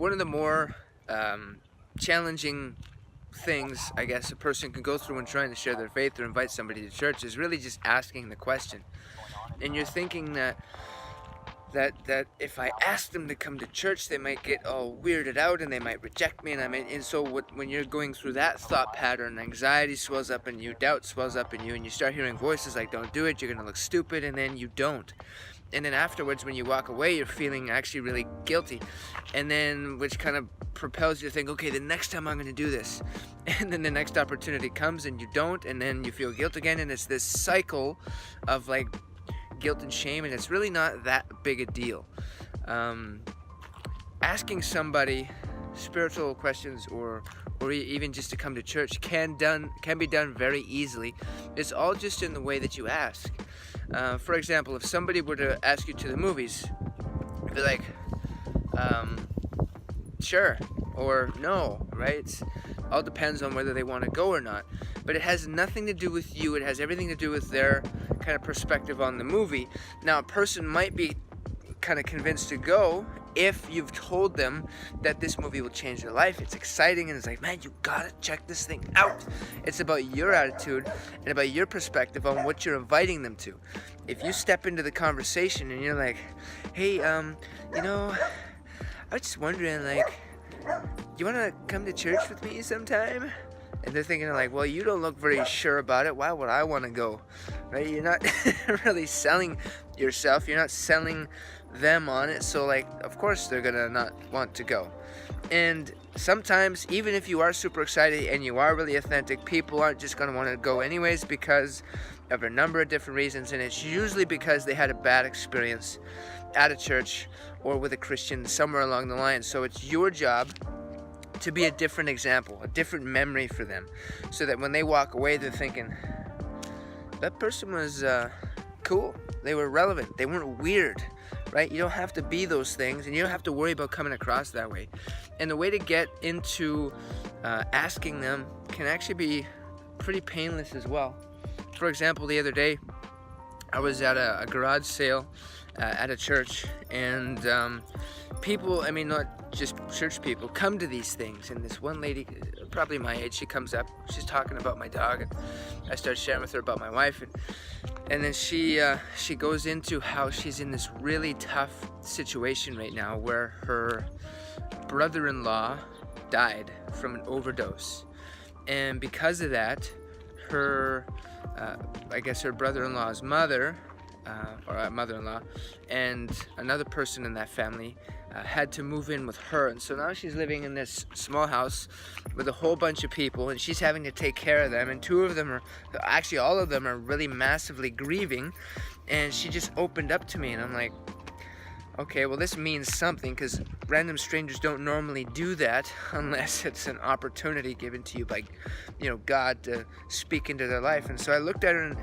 one of the more challenging things, I guess, a person can go through when trying to share their faith or invite somebody to church is really just asking the question. And you're thinking that if I ask them to come to church, they might get all weirded out and they might reject me. And so when you're going through that thought pattern, anxiety swells up in you, doubt swells up in you, and you start hearing voices like, don't do it, you're gonna look stupid, and then you don't. And then afterwards, when you walk away, you're feeling actually really guilty. And then, which kind of propels you to think, okay, the next time I'm gonna do this. And then the next opportunity comes and you don't, and then you feel guilt again, and it's this cycle of like guilt and shame, and it's really not that big a deal. Asking somebody spiritual questions or even just to come to church can be done very easily. It's all just in the way that you ask. For example, if somebody were to ask you to the movies, be like, sure, or no, right? It all depends on whether they want to go or not. But it has nothing to do with you. It has everything to do with their kind of perspective on the movie. Now, a person might be kind of convinced to go if you've told them that this movie will change their life. It's exciting, and it's like, man, you gotta check this thing out. It's about your attitude and about your perspective on what you're inviting them to. If you step into the conversation and you're like, hey, I was just wondering, like, you want to come to church with me sometime? And they're thinking like, well, you don't look very sure about it. Why would I want to go? Right? You're not really selling yourself. You're not selling them on it. So like, of course they're going to not want to go. And sometimes, even if you are super excited and you are really authentic, people aren't just going to want to go anyways because of a number of different reasons. And it's usually because they had a bad experience at a church or with a Christian somewhere along the line. So it's your job to be a different example, a different memory for them, so that when they walk away, they're thinking, that person was cool, they were relevant, they weren't weird, right? You don't have to be those things, and you don't have to worry about coming across that way. And the way to get into asking them can actually be pretty painless as well. For example, the other day, I was at a garage sale at a church, and people, I mean, not just church people, come to these things. And this one lady, probably my age, she comes up, she's talking about my dog, and I start sharing with her about my wife, and then she goes into how she's in this really tough situation right now where her brother-in-law died from an overdose, and because of that, her I guess her brother-in-law's mother, or mother-in-law, and another person in that family had to move in with her. And so now she's living in this small house with a whole bunch of people, and she's having to take care of them. And actually all of them are really massively grieving. And she just opened up to me, and I'm like, okay, well, this means something, because random strangers don't normally do that unless it's an opportunity given to you by, God to speak into their life. And so I looked at her,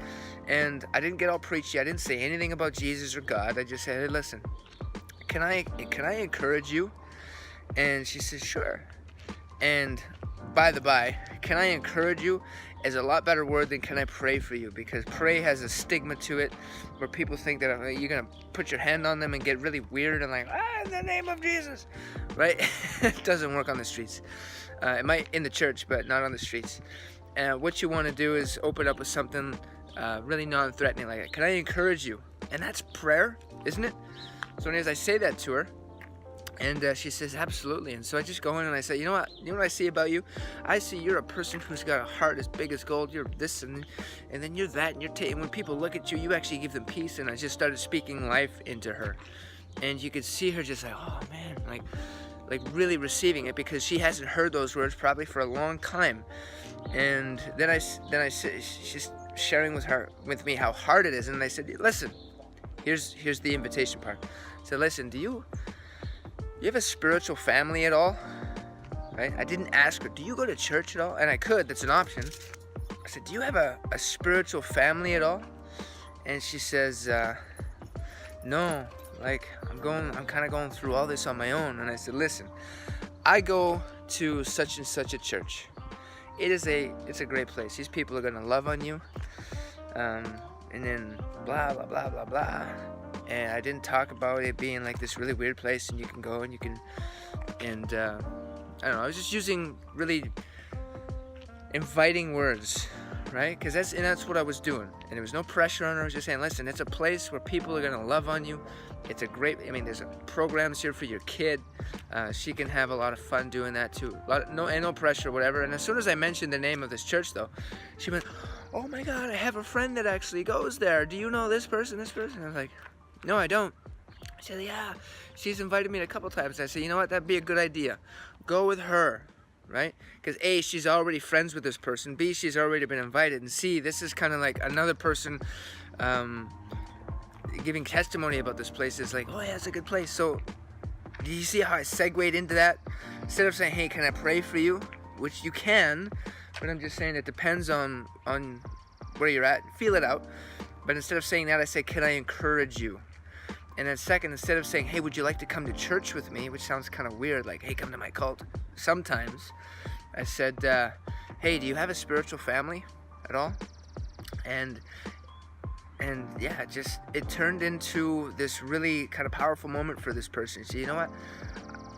and I didn't get all preachy. I didn't say anything about Jesus or God. I just said, hey, listen, can I encourage you? And she said, sure. And by the by, can I encourage you is a lot better word than can I pray for you, because pray has a stigma to it where people think that you're going to put your hand on them and get really weird and like, in the name of Jesus, right? It doesn't work on the streets. It might in the church, but not on the streets. And what you want to do is open up with something really non-threatening, like, can I encourage you? And that's prayer, isn't it? So anyways, I say that to her, and she says, absolutely. And so I just go in and I say, you know what I see about you? I see you're a person who's got a heart as big as gold. You're this, and then you're that, and when people look at you, you actually give them peace. And I just started speaking life into her, and you could see her just like, oh man, like really receiving it, because she hasn't heard those words probably for a long time. And then I said, she's sharing with me how hard it is, and I said, listen, here's the invitation part. I said, listen, do you have a spiritual family at all? Right? I didn't ask her, do you go to church at all? And I could, that's an option. I said, do you have a spiritual family at all? And she says, no, like I'm kind of going through all this on my own. And I said, listen, I go to such and such a church. It's a great place. These people are gonna love on you. And then blah, blah, blah, blah, blah. and I didn't talk about it being like this really weird place and you can go and you can, and I don't know, I was just using really inviting words, right? Because that's what I was doing, and there was no pressure on her. I was just saying, listen, it's a place where people are gonna love on you. It's a great, I mean, there's programs here for your kid. She can have a lot of fun doing that too. No pressure, whatever. And as soon as I mentioned the name of this church, though, she went, "Oh my God, I have a friend that actually goes there. Do you know this person, this person?" I was like, "No, I don't." She said, "Yeah, she's invited me a couple times." I said, "You know what? That'd be a good idea. Go with her." Right? Because A, she's already friends with this person. B, she's already been invited. And C, this is kind of like another person giving testimony about this place. Is like, oh yeah, it's a good place. So do you see how I segued into that? Instead of saying, hey, can I pray for you? Which you can, but I'm just saying it depends on where you're at. Feel it out. But instead of saying that, I say, can I encourage you? And then second, instead of saying, hey, would you like to come to church with me? Which sounds kind of weird, like, hey, come to my cult. Sometimes I said, hey, do you have a spiritual family at all? And yeah, it turned into this really kind of powerful moment for this person. So you know what?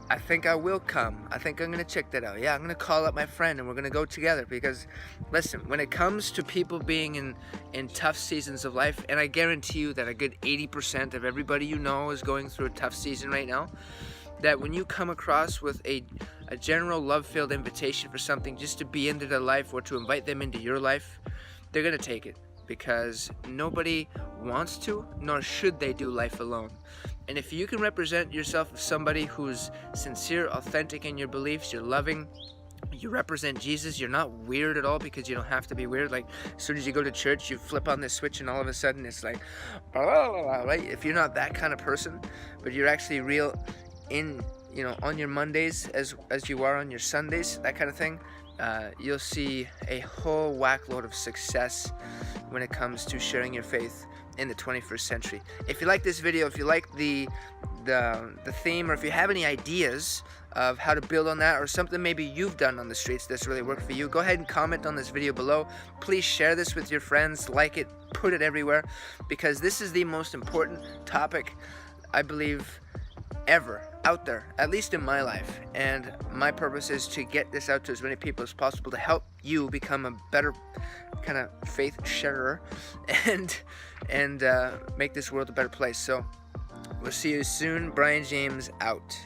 I think I will come. I think I'm going to check that out. Yeah, I'm going to call up my friend and we're going to go together. Because, listen, when it comes to people being in tough seasons of life, and I guarantee you that a good 80% of everybody you know is going through a tough season right now, that when you come across with a general love-filled invitation for something just to be into their life or to invite them into your life, they're going to take it. Because nobody wants to, nor should they do life alone. And if you can represent yourself as somebody who's sincere, authentic in your beliefs, you're loving, you represent Jesus, you're not weird at all, because you don't have to be weird. Like, as soon as you go to church, you flip on this switch and all of a sudden it's like, right? If you're not that kind of person, but you're actually real in, on your Mondays as you are on your Sundays, that kind of thing, you'll see a whole whackload of success when it comes to sharing your faith in the 21st century. If you like this video, if you like the theme, or if you have any ideas of how to build on that, or something maybe you've done on the streets that's really worked for you, go ahead and comment on this video below. Please share this with your friends, like it, put it everywhere, because this is the most important topic, I believe, ever out there, at least in my life. And my purpose is to get this out to as many people as possible, to help you become a better kind of faith sharer and make this world a better place. So we'll see you soon. Brian James out.